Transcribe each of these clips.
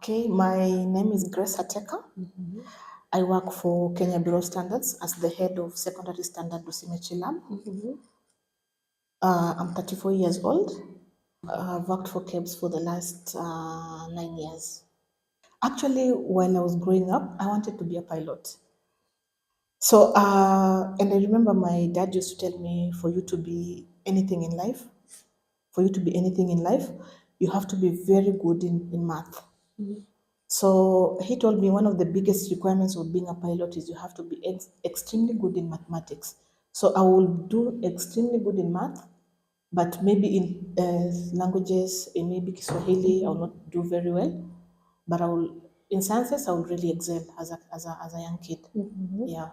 Okay, my name is Grace Ateka. I work for Kenya Bureau of Standards as the head of Secondary Standard Dosimetry Lab. I'm 34 years old. I've worked for KEBS for the last 9 years. Actually, when I was growing up, I wanted to be a pilot. So, and I remember my dad used to tell me, for you to be anything in life, you have to be very good in math. So he told me one of the biggest requirements of being a pilot is you have to be extremely good in mathematics. So I will do extremely good in math, but maybe in languages, in maybe Kiswahili, I will not do very well. But in sciences, I will really excel as a young kid. Yeah.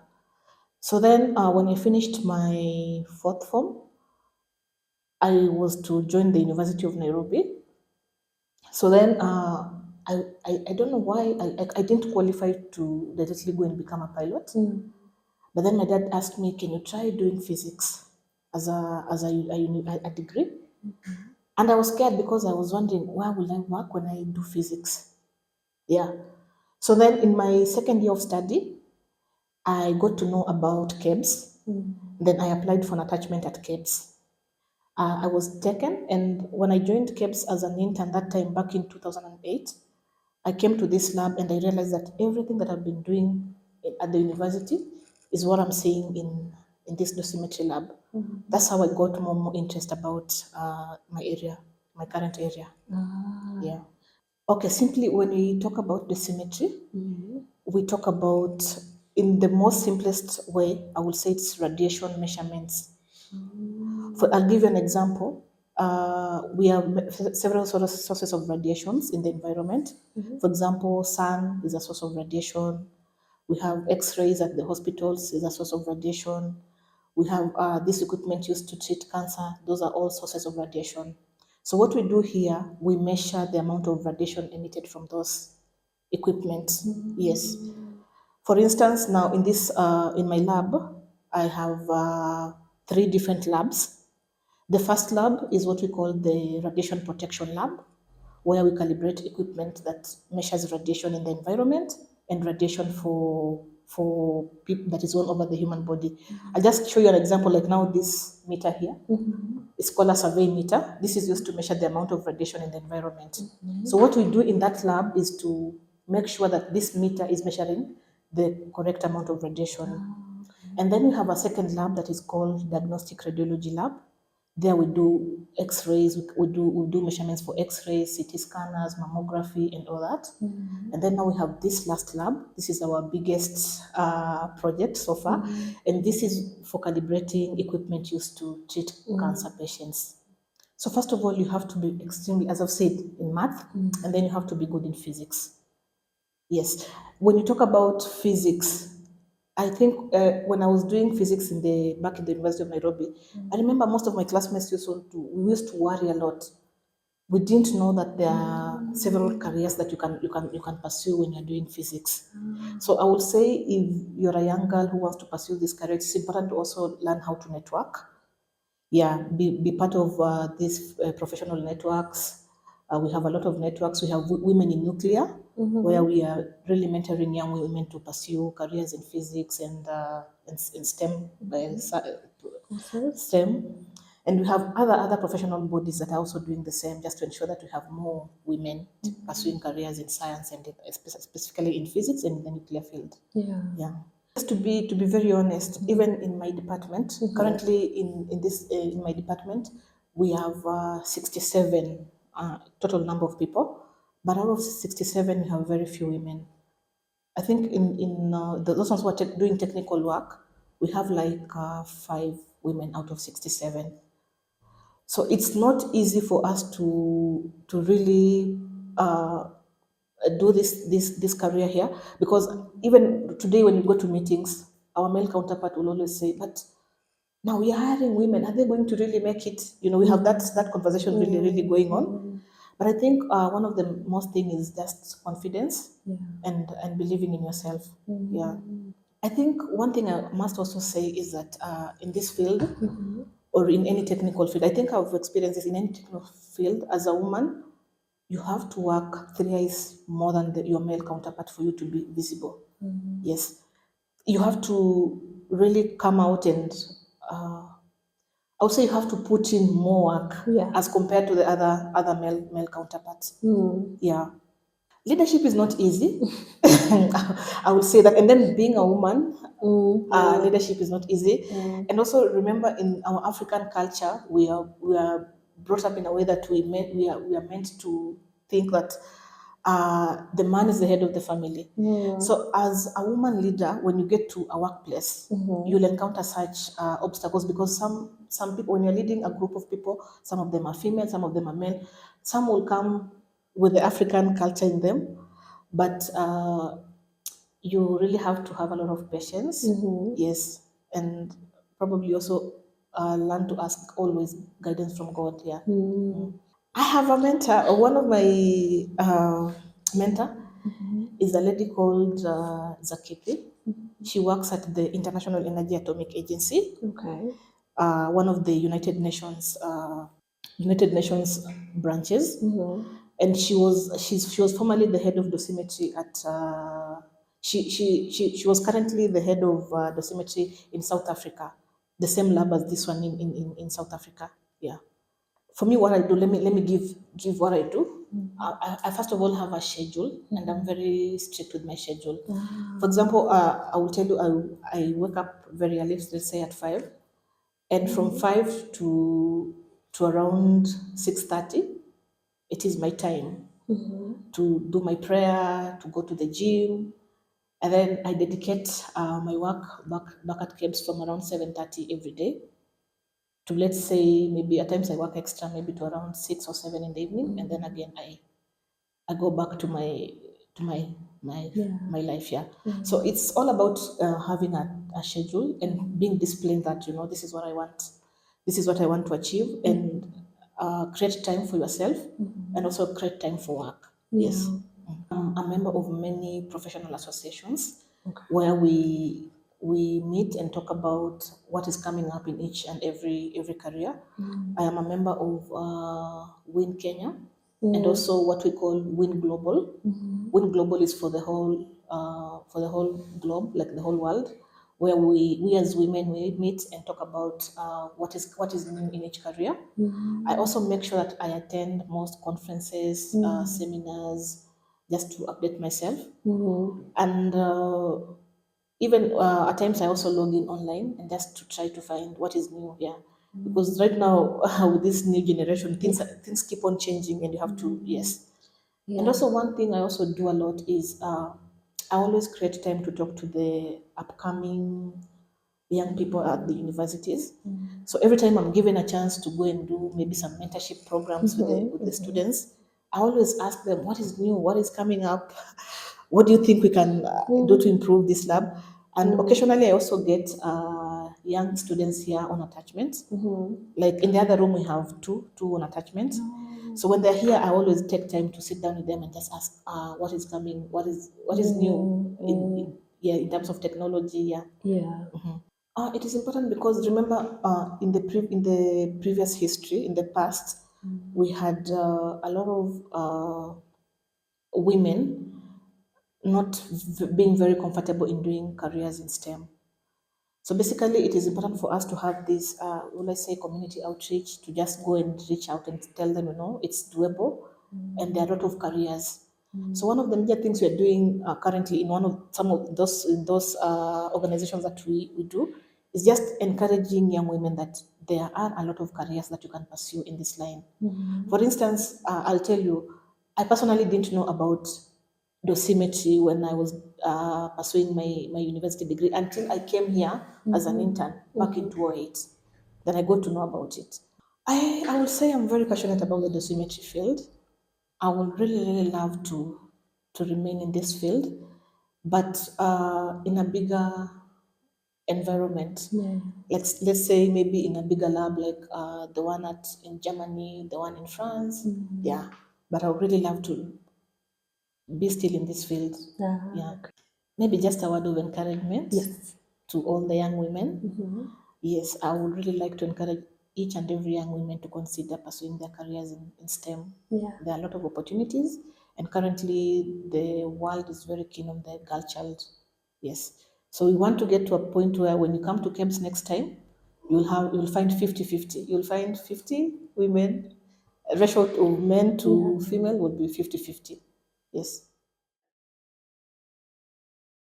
So then when I finished my fourth form, I was to join the University of Nairobi. So then I don't know why I didn't qualify to directly go and become a pilot. But then my dad asked me, can you try doing physics as a degree? And I was scared because I was wondering, where will I work when I do physics? Yeah. So then in my second year of study, I got to know about KEBS. Then I applied for an attachment at KEBS. I was taken, and when I joined KEBS as an intern that time back in 2008, I came to this lab and I realized that everything that I've been doing at the university is what I'm seeing in this dosimetry lab. That's how I got more interest about my current area. Yeah. Okay, simply when we talk about dosimetry, we talk about, in the most simplest way, I would say it's radiation measurements. I'll give you an example. We have several sort of sources of radiations in the environment. For example, sun is a source of radiation. We have X-rays at the hospitals is a source of radiation. We have this equipment used to treat cancer. Those are all sources of radiation. So what we do here, we measure the amount of radiation emitted from those equipment. Yes. For instance, now in my lab, I have 3 different labs. The first lab is what we call the radiation protection lab, where we calibrate equipment that measures radiation in the environment and radiation for people that is all over the human body. I'll just show you an example, like now this meter here. It's called a survey meter. This is used to measure the amount of radiation in the environment. So what we do in that lab is to make sure that this meter is measuring the correct amount of radiation. And then we have a second lab that is called diagnostic radiology lab. There we do X-rays, we do measurements for X-rays, CT scanners, mammography, and all that. And then now we have this last lab. This is our biggest project so far. And this is for calibrating equipment used to treat cancer patients. So first of all, you have to be extremely, as I've said, in math, and then you have to be good in physics. Yes. When you talk about physics, I think when I was doing physics back in the University of Nairobi, I remember most of my classmates used to worry a lot. We didn't know that there are several careers that you can pursue when you're doing physics. So I would say if you're a young girl who wants to pursue this career, it's important to also learn how to network. Yeah, be part of these professional networks. We have a lot of networks. We have women in nuclear, where we are really mentoring young women to pursue careers in physics and in STEM, STEM. And we have other professional bodies that are also doing the same, just to ensure that we have more women pursuing careers in science and specifically in physics and in the nuclear field. Yeah. Just to be very honest, even in my department, currently in my department, we have 67 total number of people, but out of 67, we have very few women. I think in those ones who are doing technical work, we have like 5 women out of 67. So it's not easy for us to really do this career here, because even today when you go to meetings, our male counterpart will always say, but now we are hiring women, are they going to really make it? We have that conversation really going on. But I think one of the most thing is just confidence and believing in yourself. Yeah. I think one thing I must also say is that in this field or in any technical field, I think I've experienced this in any technical field as a woman. you have to work thrice more than your male counterpart for you to be visible. Yes, you have to really come out and I would say you have to put in more work as compared to the other male counterparts. Yeah. Leadership is not easy. I would say that. And then being a woman, leadership is not easy. And also remember, in our African culture, we are brought up in a way that we are meant to think that the man is the head of the family. So as a woman leader, when you get to a workplace, you'll encounter such obstacles because some people, when you're leading a group of people, some of them are female, some of them are male, some will come with the African culture in them, but you really have to have a lot of patience. Yes, and probably also learn to ask always guidance from God. Yeah. I have a mentor. One of my mentor is a lady called Zakipi. She works at the International Energy Atomic Agency. One of the United Nations branches. And she was formerly the head of dosimetry at she was currently the head of dosimetry in South Africa, the same lab as this one in South Africa. Yeah. For me, what I do, let me give what I do. I first of all have a schedule, and I'm very strict with my schedule. For example, I will tell you, I wake up very early, let's say at 5, and from 5 to around 6:30, it is my time to do my prayer, to go to the gym, and then I dedicate my work back at camps from around 7:30 every day to, let's say, maybe at times I work extra, maybe to around 6 or 7 in the evening, and then again I go back to my life. Yeah. So it's all about having a schedule and being disciplined that this is what I want, this is what I want to achieve, and create time for yourself, and also create time for work. Yes. I'm a member of many professional associations where we meet and talk about what is coming up in each and every career. I am a member of Win Kenya, and also what we call Win Global. Win Global is for the whole globe, like the whole world, where we as women we meet and talk about what is new in each career. I also make sure that I attend most conferences, seminars, just to update myself. And even at times I also log in online and just to try to find what is new. Yeah. Because right now with this new generation, things keep on changing, and you have to. Yes. And also one thing I also do a lot is I always create time to talk to the upcoming young people at the universities. So every time I'm given a chance to go and do maybe some mentorship programs with the students, I always ask them what is new, what is coming up, what do you think we can do to improve this lab. And occasionally I also get young students here on attachment. Like in the other room we have two on attachment. So when they're here, I always take time to sit down with them and just ask what is coming, what is new in terms of technology. Yeah. It is important because remember, in the previous history, in the past, we had a lot of women not being very comfortable in doing careers in STEM. So basically, it is important for us to have this, let's say, community outreach, to just go and reach out and tell them, it's doable, and there are a lot of careers. So one of the major things we are doing currently in some of those organizations that we do is just encouraging young women that there are a lot of careers that you can pursue in this line. For instance, I'll tell you, I personally didn't know about dosimetry when I was pursuing my university degree until I came here as an intern back in 2008. Then I got to know about it. I will say I'm very passionate about the dosimetry field. I would really love to remain in this field, but in a bigger environment. Let's say maybe in a bigger lab like the one in Germany, the one in France. Yeah, but I would really love to be still in this field. Yeah. Maybe just a word of encouragement to all the young women. Yes, I would really like to encourage each and every young woman to consider pursuing their careers in STEM. Yeah. There are a lot of opportunities, and currently the world is very keen on the girl child. Yes. So we want to get to a point where when you come to camps next time, you'll find 50-50. You'll find 50 women, ratio of men to female would be 50-50. Yes.